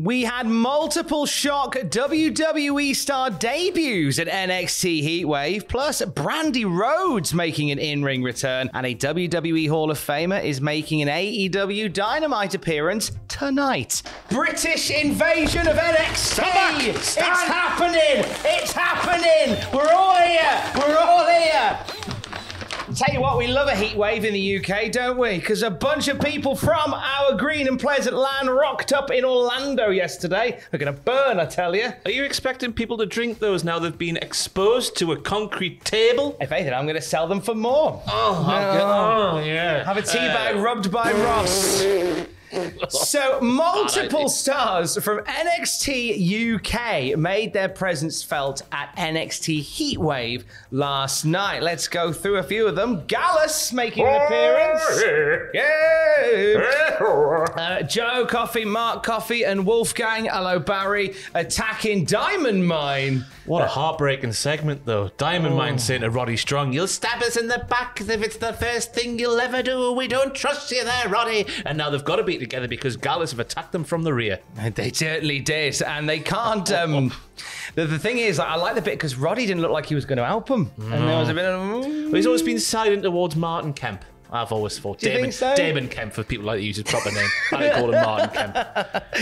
We had multiple shock WWE star debuts at NXT Heatwave, plus Brandi Rhodes making an in-ring return, and a WWE Hall of Famer is making an AEW Dynamite appearance tonight. British invasion of NXT! It's happening! It's happening! We're all here! We're all here! Tell you what, we love a heat wave in the UK, don't we? Because a bunch of people from our green and pleasant land rocked up in Orlando yesterday. They're going to burn, I tell you. Are you expecting people to drink those now they've been exposed to a concrete table? If anything, I'm going to sell them for more. Oh, yeah. Have a tea bag rubbed by Ross. So, multiple stars from NXT UK made their presence felt at NXT Heatwave last night. Let's go through a few of them. Gallus making an appearance. Yeah. Joe Coffey, Mark Coffey, and Wolfgang, hello Barry, attacking Diamond Mine. What a heartbreaking segment, though. Diamond Mine saying to Roddy Strong, "You'll stab us in the back if it's the first thing you'll ever do. We don't trust you there, Roddy." And now they've got to be together because Gallus have attacked them from the rear. They certainly did, and they can't. The thing is, I like the bit because Roddy didn't look like he was going to help him, and there was a bit of. Well, he's always been silent towards Martin Kemp. I've always thought Damon Kemp, for people like to use his proper name. I call him Martin Kemp.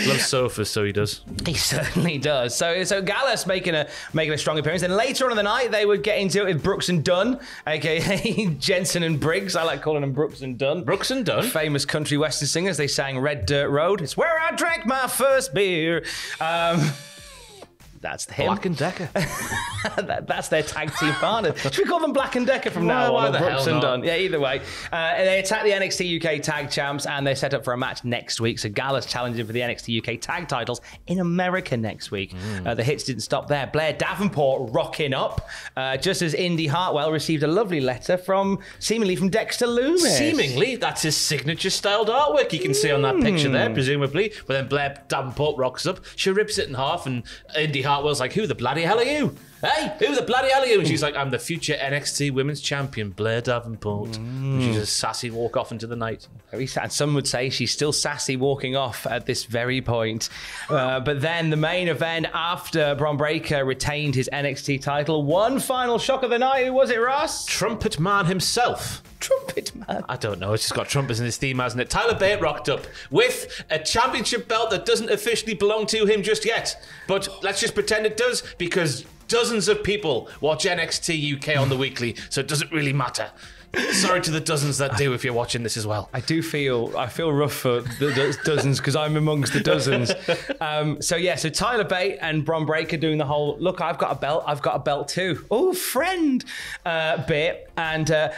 Loves sofas, so he does. He certainly does. So Gallus making a strong appearance. Then later on in the night, they would get into it with Brooks and Dunn, aka Jensen and Briggs. I like calling them Brooks and Dunn. Brooks and Dunn, famous country western singers. They sang "Red Dirt Road." It's where I drank my first beer. That's him. Black and Decker. That's their tag team partner. Should we call them Black and Decker from now on? Brooks and Dunn. Yeah, either way. They attack the NXT UK tag champs, and they're set up for a match next week. So Gallus challenging for the NXT UK tag titles in America next week. The hits didn't stop there. Blair Davenport rocking up, just as Indy Hartwell received a lovely letter seemingly from Dexter Lumis. Seemingly, that's his signature styled artwork you can see on that picture there, presumably. But then Blair Davenport rocks up. She rips it in half, and Indy Hartwell's like, "Who the bloody hell are you? Hey, who the bloody hell are you?" And she's like, "I'm the future NXT Women's Champion, Blair Davenport." She's a sassy walk off into the night. Very sad. Some would say she's still sassy walking off at this very point. But then the main event after Bron Breakker retained his NXT title, one final shock of the night. Who was it, Ross? Trumpet Man himself. Trumpet Man? I don't know. It's just got trumpets in his theme, hasn't it? Tyler Bate rocked up with a championship belt that doesn't officially belong to him just yet. But let's just pretend it does, because dozens of people watch NXT UK on the weekly, so it doesn't really matter. Sorry to the dozens that do if you're watching this as well. I feel rough for the dozens because I'm amongst the dozens. So Tyler Bate and Bron Breakker doing the whole, look, I've got a belt too. Oh, friend bit. And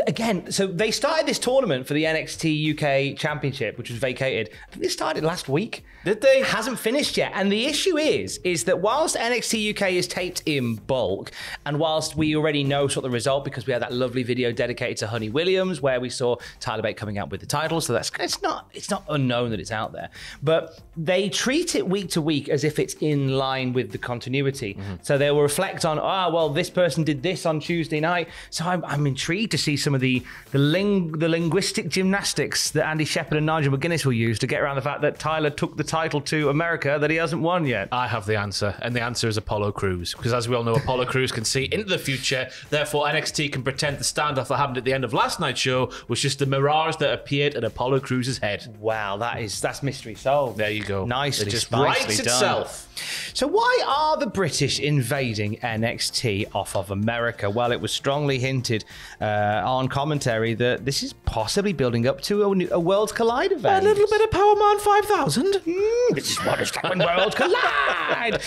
again, so they started this tournament for the NXT UK Championship, which was vacated. I think they started last week. Did they? Hasn't finished yet. And the issue is that whilst NXT UK is taped in bulk, and whilst we already know sort of the result because we had that lovely video dedicated to Honey Williams where we saw Tyler Bate coming out with the title, so it's not unknown that it's out there. But they treat it week to week as if it's in line with the continuity. So they will reflect on, this person did this on Tuesday night. So I'm intrigued to see some of the linguistic gymnastics that Andy Shepherd and Nigel McGuinness will use to get around the fact that Tyler took the title to America that he hasn't won yet. I have the answer, and the answer is Apollo Crews, because as we all know, Apollo Crews can see into the future. Therefore, NXT can pretend the standoff that happened at the end of last night's show was just the mirage that appeared at Apollo Crews' head. Wow, that's mystery solved. There you go. Nice, it just writes itself. So why are the British invading NXT off of America? Well, it was strongly hinted on commentary that this is possibly building up to a Worlds Collide event. A little bit of Power Man 5000. This is what it's like when Worlds collide.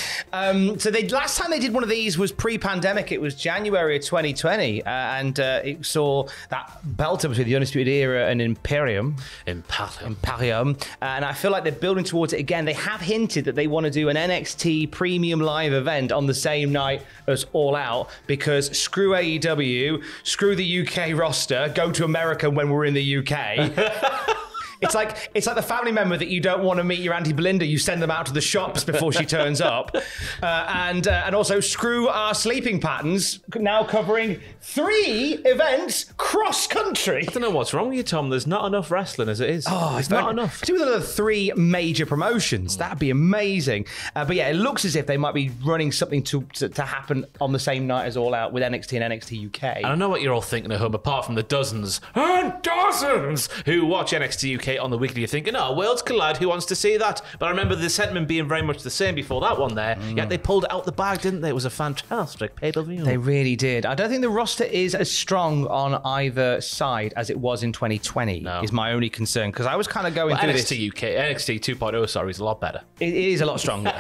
So last time they did one of these was pre-pandemic. It was January of 2020, and it saw that belt up between the Undisputed Era and Imperium. And I feel like they're building towards it again. They have hinted that they want to do an NXT Premium Live event on the same night as All Out, because screw AEW, screw the UK roster, go to America when we're in the UK. It's like the family member that you don't want to meet your Auntie Belinda. You send them out to the shops before she turns up, and also screw our sleeping patterns. Now covering 3 events cross country. I don't know what's wrong with you, Tom. There's not enough wrestling as it is. Oh, it's not enough. Do with the 3 major promotions. That'd be amazing. But yeah, it looks as if they might be running something to happen on the same night as All Out with NXT and NXT UK. And I know what you're all thinking at home. Apart from the dozens and dozens who watch NXT UK on the weekly, you're thinking, oh, worlds collide, who wants to see that? But I remember the sentiment being very much the same before that one there, yet they pulled it out the bag, didn't they? It was a fantastic pay-per-view. They really did. I don't think the roster is as strong on either side as it was in 2020, is my only concern, because I was kind of going through NXT UK, NXT 2.0, sorry, is a lot better. It is a lot stronger.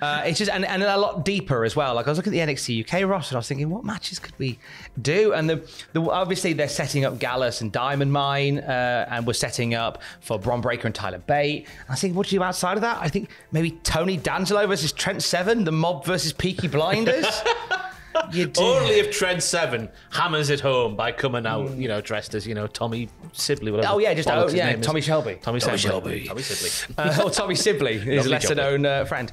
It's just and a lot deeper as well. Like I was looking at the NXT UK roster, and I was thinking, what matches could we do? And the obviously they're setting up Gallus and Diamond Mine, and we're setting up for Bron Breakker and Tyler Bate. And I think, what do you do outside of that? I think maybe Tony D'Angelo versus Trent Seven, the Mob versus Peaky Blinders. Only if Trent Seven hammers it home by coming out, dressed as, Tommy Sibley, whatever. Oh yeah, Tommy Shelby. Tommy Sibley. Or Tommy Sibley, his lesser-known friend.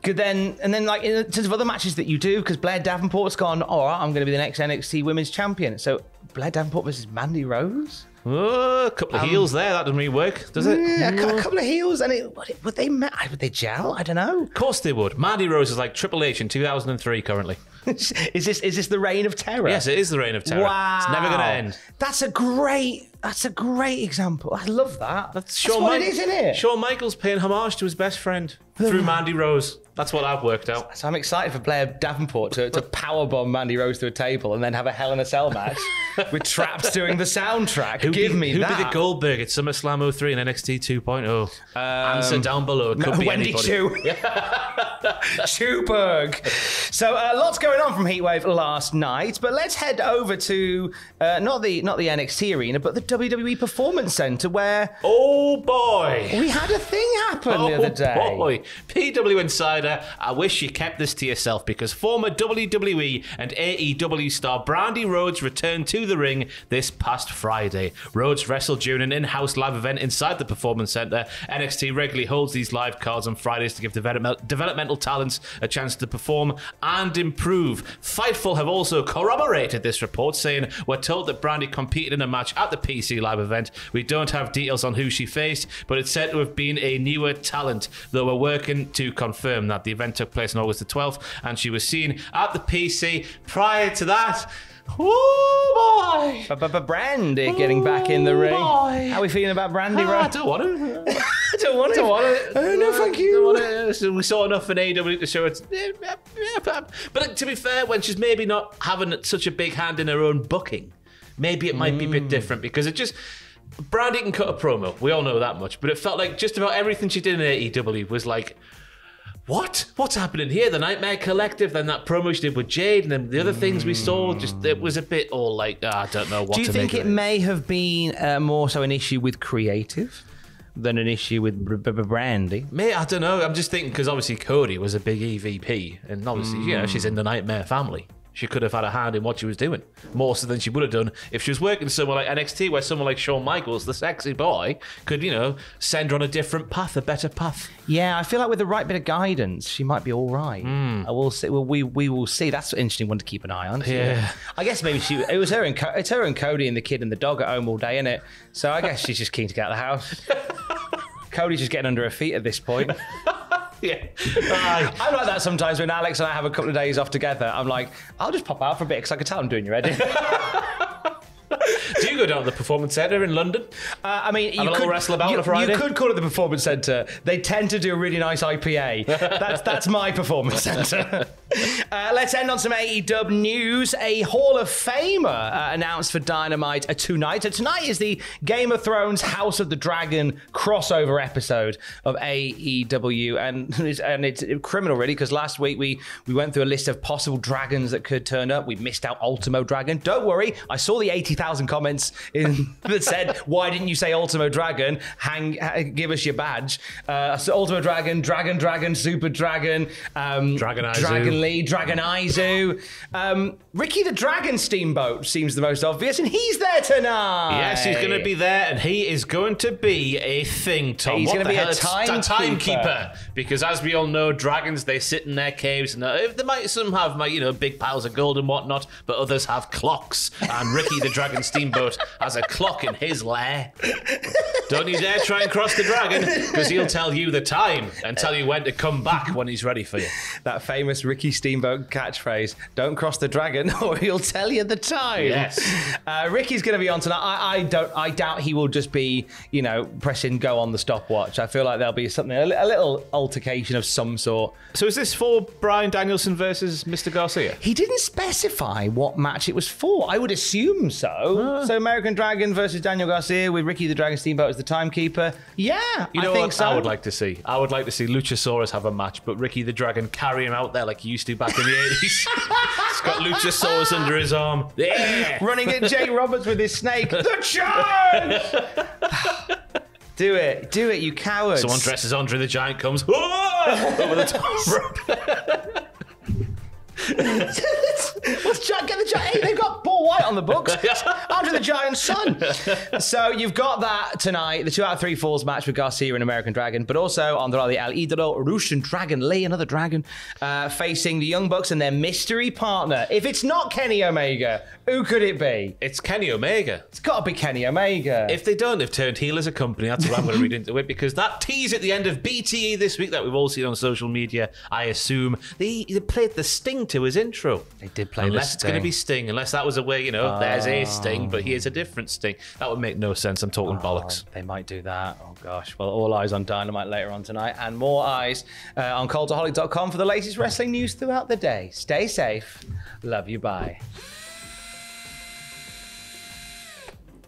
Then, like in terms of other matches that you do, because Blair Davenport's gone, all right, I'm going to be the next NXT Women's Champion. So Blair Davenport versus Mandy Rose. Oh, a couple of heels there. That doesn't really work, does it? Yeah, a couple of heels, and would they gel? I don't know. Of course they would. Mandy Rose is like Triple H in 2003 currently. Is this the Reign of Terror? Yes, it is the Reign of Terror. Wow, it's never going to end. That's a great example. I love that. That's what it is, isn't it? Shawn Michaels paying homage to his best friend through Mandy Rose. That's what I've worked out. So I'm excited for Blair Davenport to powerbomb Mandy Rose to a table and then have a Hell in a Cell match with Traps doing the soundtrack. Who'd be the Goldberg at SummerSlam 03 and NXT 2.0? Answer down below. It could be Wendy anybody. Chu. Chuberg. So lots going on from Heatwave last night, but let's head over to not the NXT arena, but the WWE Performance Center, where oh boy, we had a thing happen the other day. Oh boy, PW Insider, I wish you kept this to yourself, because former WWE and AEW star Brandi Rhodes returned to the ring this past Friday. Rhodes wrestled during an in-house live event inside the Performance Center. NXT regularly holds these live cards on Fridays to give developmental talents a chance to perform and improve. Fightful have also corroborated this report, saying, we're told that Brandi competed in a match at the PC live event. We don't have details on who she faced, but it's said to have been a newer talent, though we're working to confirm that. The event took place on August the 12th, and she was seen at the PC. Prior to that, oh boy! Brandi getting back in the ring. Boy. How are we feeling about Brandi? I don't want to. I don't want to. Oh, no, thank you. So we saw enough in AEW to show it. But to be fair, when she's maybe not having such a big hand in her own booking, maybe it might be a bit different, because it just... Brandi can cut a promo. We all know that much. But it felt like just about everything she did in AEW was like, what's happening here? The Nightmare Collective, then that promo she did with Jade, and then the other things we saw, just it was a bit all like, I don't know what to make of it. Do you think it may have been more so an issue with creative than an issue with Brandi? I don't know. I'm just thinking, because obviously Cody was a big EVP, and obviously, she's in the Nightmare family. She could have had a hand in what she was doing, more so than she would have done if she was working somewhere like NXT, where someone like Shawn Michaels, the sexy boy, could, send her on a different path, a better path. Yeah, I feel like with the right bit of guidance, she might be all right. I will see. Well, we will see. That's an interesting one to keep an eye on. Yeah. I guess maybe it's her and Cody and the kid and the dog at home all day, isn't it? So I guess she's just keen to get out of the house. Cody's just getting under her feet at this point. Yeah. I'm like that sometimes when Alex and I have a couple of days off together. I'm like, I'll just pop out for a bit because I can tell I'm doing your edit. Do you go down to the Performance Centre in London? I mean, you could wrestle about on a Friday. You could call it the Performance Centre. They tend to do a really nice IPA. That's my Performance Centre. Let's end on some AEW news. A Hall of Famer announced for Dynamite tonight. So tonight is the Game of Thrones House of the Dragon crossover episode of AEW, and it's criminal really, because last week we went through a list of possible dragons that could turn up. We missed out Ultimo Dragon. Don't worry, I saw the 80,000 comments that said, why didn't you say Ultimo Dragon? Give us your badge. So Ultimo Dragon, Dragon, Super Dragon, Dragon Dragon Lee, Dragon Izu. Ricky the Dragon Steamboat seems the most obvious, and he's there tonight. Yes, he's going to be there, and he is going to be a thing, Tom. He's what going to the be hell? a timekeeper. Because as we all know, dragons, they sit in their caves, and they might some have big piles of gold and whatnot, but others have clocks. And Ricky the Dragon Steamboat has a clock in his lair. Don't you dare try and cross the dragon, because he'll tell you the time and tell you when to come back when he's ready for you. That famous Ricky Steamboat catchphrase, don't cross the dragon or he'll tell you the time. Yes. Ricky's going to be on tonight. I doubt he will just be, pressing go on the stopwatch. I feel like there'll be something, a little altercation of some sort. So is this for Bryan Danielson versus Mr. Garcia? He didn't specify what match it was for. I would assume so. So American Dragon versus Daniel Garcia with Ricky the Dragon Steamboat as the timekeeper. Yeah, I think so. I would like to see Luchasaurus have a match, but Ricky the Dragon carry him out there like he used to back in the 80s. He's got Luchasaurus under his arm. Yeah. Running at Jay Roberts with his snake. The charge! Do it, you cowards. Someone dresses Andre the Giant, comes over the top rope. Let's get the Giant. Hey, they've got Paul White on the books. Andre the Giant's son. So you've got that tonight, the 2 out of 3 falls match with Garcia and American Dragon, but also Andrade El Idolo, Russian Dragon Lee, another dragon, facing the Young Bucks and their mystery partner. If it's not Kenny Omega, who could it be? It's Kenny Omega. It's got to be Kenny Omega. If they don't, they've turned heel as a company. That's what I'm going to read into it, because that tease at the end of BTE this week that we've all seen on social media, I assume, they played the Sting to his intro. They did play unless the it's going to be Sting, unless that was a way, there's a Sting, but here's a different Sting. That would make no sense. I'm talking bollocks. They might do that. Oh, gosh. Well, all eyes on Dynamite later on tonight, and more eyes on Cultaholic.com for the latest wrestling news throughout the day. Stay safe. Love you. Bye.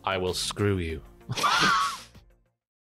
I will screw you.